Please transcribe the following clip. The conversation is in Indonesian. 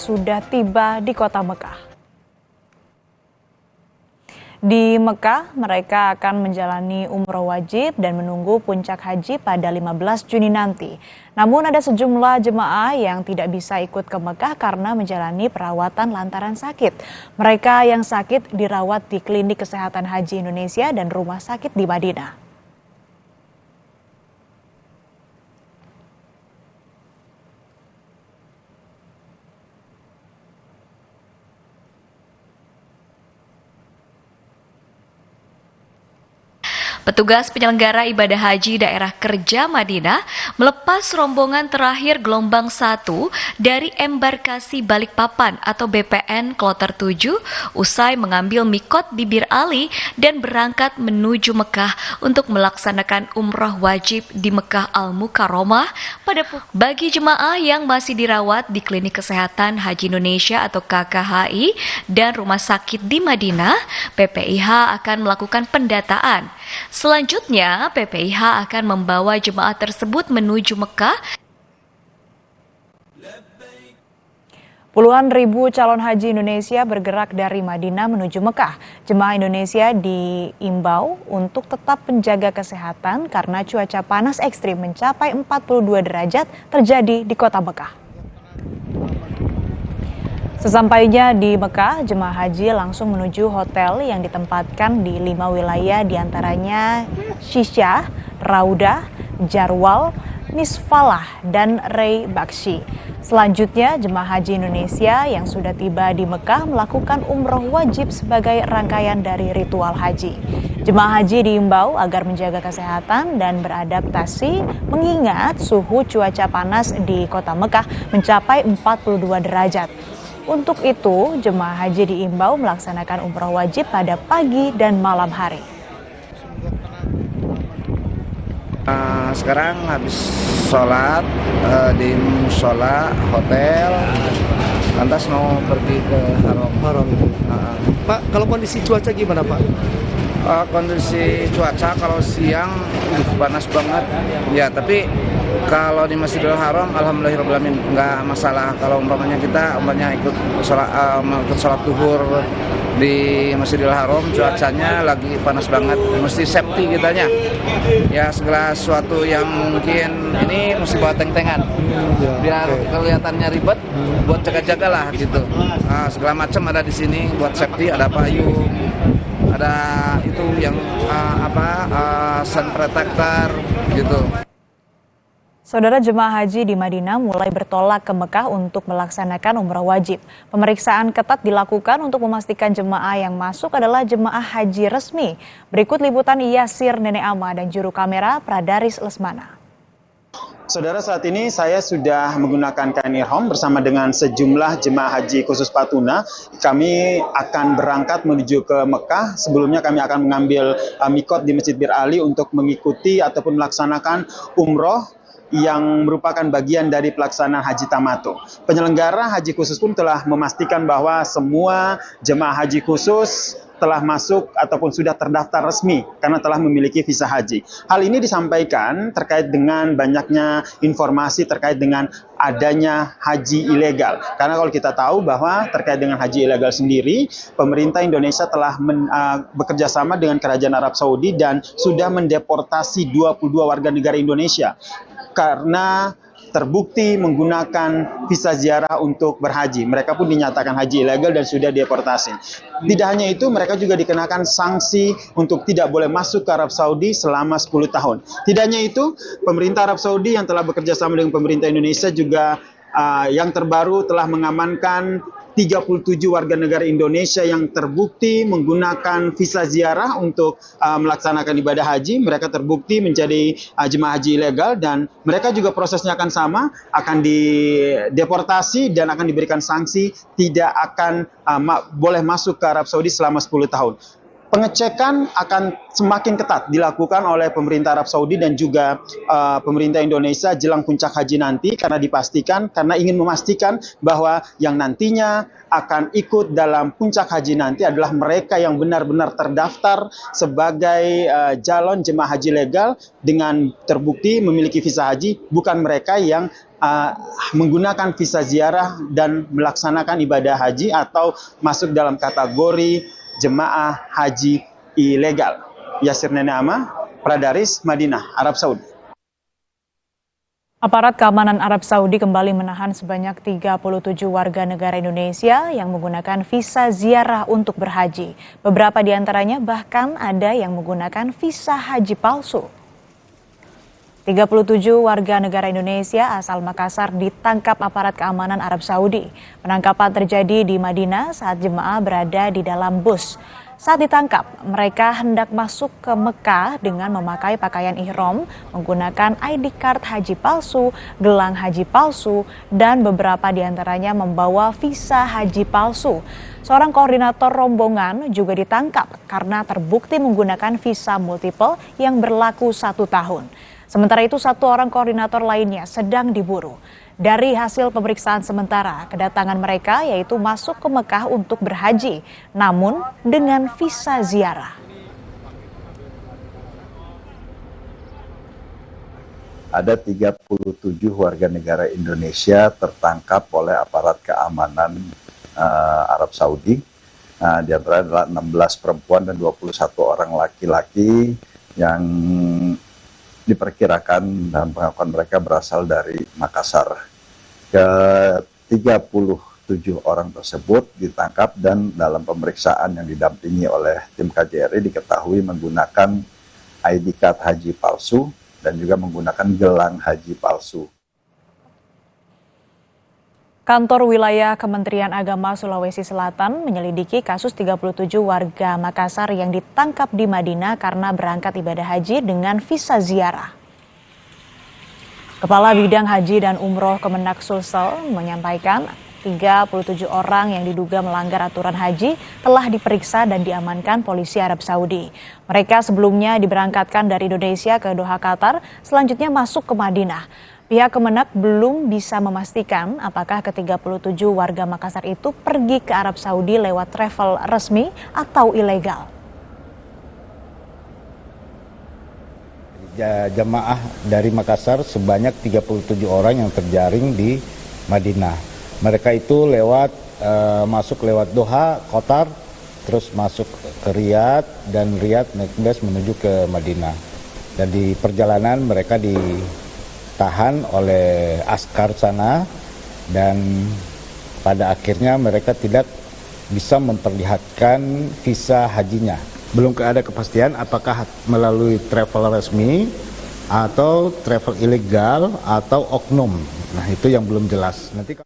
sudah tiba di kota Mekah. Di Mekah, mereka akan menjalani umroh wajib dan menunggu puncak haji pada 15 Juni nanti. Namun ada sejumlah jemaah yang tidak bisa ikut ke Mekah karena menjalani perawatan lantaran sakit. Mereka yang sakit dirawat di Klinik Kesehatan Haji Indonesia dan rumah sakit di Madinah. Petugas penyelenggara ibadah haji daerah kerja Madinah melepas rombongan terakhir gelombang 1 dari embarkasi Balikpapan atau BPN Kloter 7 usai mengambil mikot di Bir Ali dan berangkat menuju Mekah untuk melaksanakan umroh wajib di Mekah Al-Mukarramah bagi jemaah yang masih dirawat di Klinik Kesehatan Haji Indonesia atau KKHI dan rumah sakit di Madinah. PPIH akan melakukan pendataan. Selanjutnya, PPIH akan membawa jemaah tersebut menuju Mekah. Puluhan ribu calon haji Indonesia bergerak dari Madinah menuju Mekah. Jemaah Indonesia diimbau untuk tetap menjaga kesehatan karena cuaca panas ekstrim mencapai 42 derajat terjadi di kota Mekah. Sesampainya di Mekah, jemaah haji langsung menuju hotel yang ditempatkan di 5 wilayah diantaranya Syisyah, Raudah, Jarwal, Misfalah, dan Rey Bakshi. Selanjutnya, jemaah haji Indonesia yang sudah tiba di Mekah melakukan umroh wajib sebagai rangkaian dari ritual haji. Jemaah haji diimbau agar menjaga kesehatan dan beradaptasi mengingat suhu cuaca panas di kota Mekah mencapai 42 derajat. Untuk itu, jemaah haji diimbau melaksanakan umroh wajib pada pagi dan malam hari. Sekarang habis sholat di musola hotel, lantas mau pergi ke Haram. Pak, kalau kondisi cuaca gimana Pak? Kondisi cuaca kalau siang panas banget, ya tapi kalau di Masjidil Haram, alhamdulillahirobbilalamin nggak masalah. Kalau umpamanya kita ikut sholat duhur di Masjidil Haram, cuacanya lagi panas banget, mesti safety kitanya. Ya segala sesuatu yang mungkin ini mesti bawa teng-tengan, biar kelihatannya ribet, buat jaga-jaga lah gitu. Segala macam ada di sini buat safety, ada payung, ada itu yang sun protector gitu. Saudara, jemaah haji di Madinah mulai bertolak ke Mekah untuk melaksanakan umrah wajib. Pemeriksaan ketat dilakukan untuk memastikan jemaah yang masuk adalah jemaah haji resmi. Berikut liputan Yasir Nenek Ama dan juru kamera Pradaris Lesmana. Saudara, saat ini saya sudah menggunakan kain ihram bersama dengan sejumlah jemaah haji khusus Patuna. Kami akan berangkat menuju ke Mekah. Sebelumnya kami akan mengambil mikot di Masjid Bir Ali untuk mengikuti ataupun melaksanakan umroh yang merupakan bagian dari pelaksanaan haji tamattu. Penyelenggara haji khusus pun telah memastikan bahwa semua jemaah haji khusus telah masuk ataupun sudah terdaftar resmi karena telah memiliki visa haji. Hal ini disampaikan terkait dengan banyaknya informasi terkait dengan adanya haji ilegal. Karena kalau kita tahu bahwa terkait dengan haji ilegal sendiri, pemerintah Indonesia telah bekerja sama dengan Kerajaan Arab Saudi dan sudah mendeportasi 22 warga negara Indonesia karena terbukti menggunakan visa ziarah untuk berhaji. Mereka pun dinyatakan haji ilegal dan sudah deportasi. Tidak hanya itu, mereka juga dikenakan sanksi untuk tidak boleh masuk ke Arab Saudi selama 10 tahun. Tidak hanya itu, pemerintah Arab Saudi yang telah bekerja sama dengan pemerintah Indonesia juga yang terbaru telah mengamankan 37 warga negara Indonesia yang terbukti menggunakan visa ziarah untuk melaksanakan ibadah haji. Mereka terbukti menjadi jemaah haji ilegal dan mereka juga prosesnya akan sama, akan dideportasi dan akan diberikan sanksi tidak akan boleh masuk ke Arab Saudi selama 10 tahun. pengecekan akan semakin ketat dilakukan oleh pemerintah Arab Saudi dan juga pemerintah Indonesia jelang puncak haji nanti karena ingin memastikan bahwa yang nantinya akan ikut dalam puncak haji nanti adalah mereka yang benar-benar terdaftar sebagai calon jemaah haji legal dengan terbukti memiliki visa haji, bukan mereka yang menggunakan visa ziarah dan melaksanakan ibadah haji atau masuk dalam kategori jemaah haji ilegal. Yasir Neneama, Pradaris, Madinah, Arab Saudi. Aparat keamanan Arab Saudi kembali menahan sebanyak 37 warga negara Indonesia yang menggunakan visa ziarah untuk berhaji. Beberapa di antaranya bahkan ada yang menggunakan visa haji palsu. 37 warga negara Indonesia asal Makassar ditangkap aparat keamanan Arab Saudi. Penangkapan terjadi di Madinah saat jemaah berada di dalam bus. Saat ditangkap, mereka hendak masuk ke Mekah dengan memakai pakaian ihram, menggunakan ID card haji palsu, gelang haji palsu, dan beberapa di antaranya membawa visa haji palsu. Seorang koordinator rombongan juga ditangkap karena terbukti menggunakan visa multiple yang berlaku 1 tahun. Sementara itu, 1 orang koordinator lainnya sedang diburu. Dari hasil pemeriksaan sementara, kedatangan mereka yaitu masuk ke Mekah untuk berhaji, namun dengan visa ziarah. Ada 37 warga negara Indonesia tertangkap oleh aparat keamanan Arab Saudi. Di antara adalah 16 perempuan dan 21 orang laki-laki yang diperkirakan dan pengakuan mereka berasal dari Makassar. Ke-37 orang tersebut ditangkap dan dalam pemeriksaan yang didampingi oleh tim KJRI diketahui menggunakan ID card haji palsu dan juga menggunakan gelang haji palsu. Kantor Wilayah Kementerian Agama Sulawesi Selatan menyelidiki kasus 37 warga Makassar yang ditangkap di Madinah karena berangkat ibadah haji dengan visa ziarah. Kepala Bidang Haji dan Umroh Kemenak Sulsel menyampaikan 37 orang yang diduga melanggar aturan haji telah diperiksa dan diamankan polisi Arab Saudi. Mereka sebelumnya diberangkatkan dari Indonesia ke Doha, Qatar, selanjutnya masuk ke Madinah. Pihak Kemenak belum bisa memastikan apakah ke-37 warga Makassar itu pergi ke Arab Saudi lewat travel resmi atau ilegal. Jemaah dari Makassar sebanyak 37 orang yang terjaring di Madinah. Mereka itu masuk lewat Doha, Qatar, terus masuk ke Riyadh, dan Riyadh naik bus menuju ke Madinah. Dan di perjalanan mereka ditahan oleh askar sana dan pada akhirnya mereka tidak bisa memperlihatkan visa hajinya. Belum ada kepastian apakah melalui travel resmi atau travel ilegal atau oknum. Nah, itu yang belum jelas. Nanti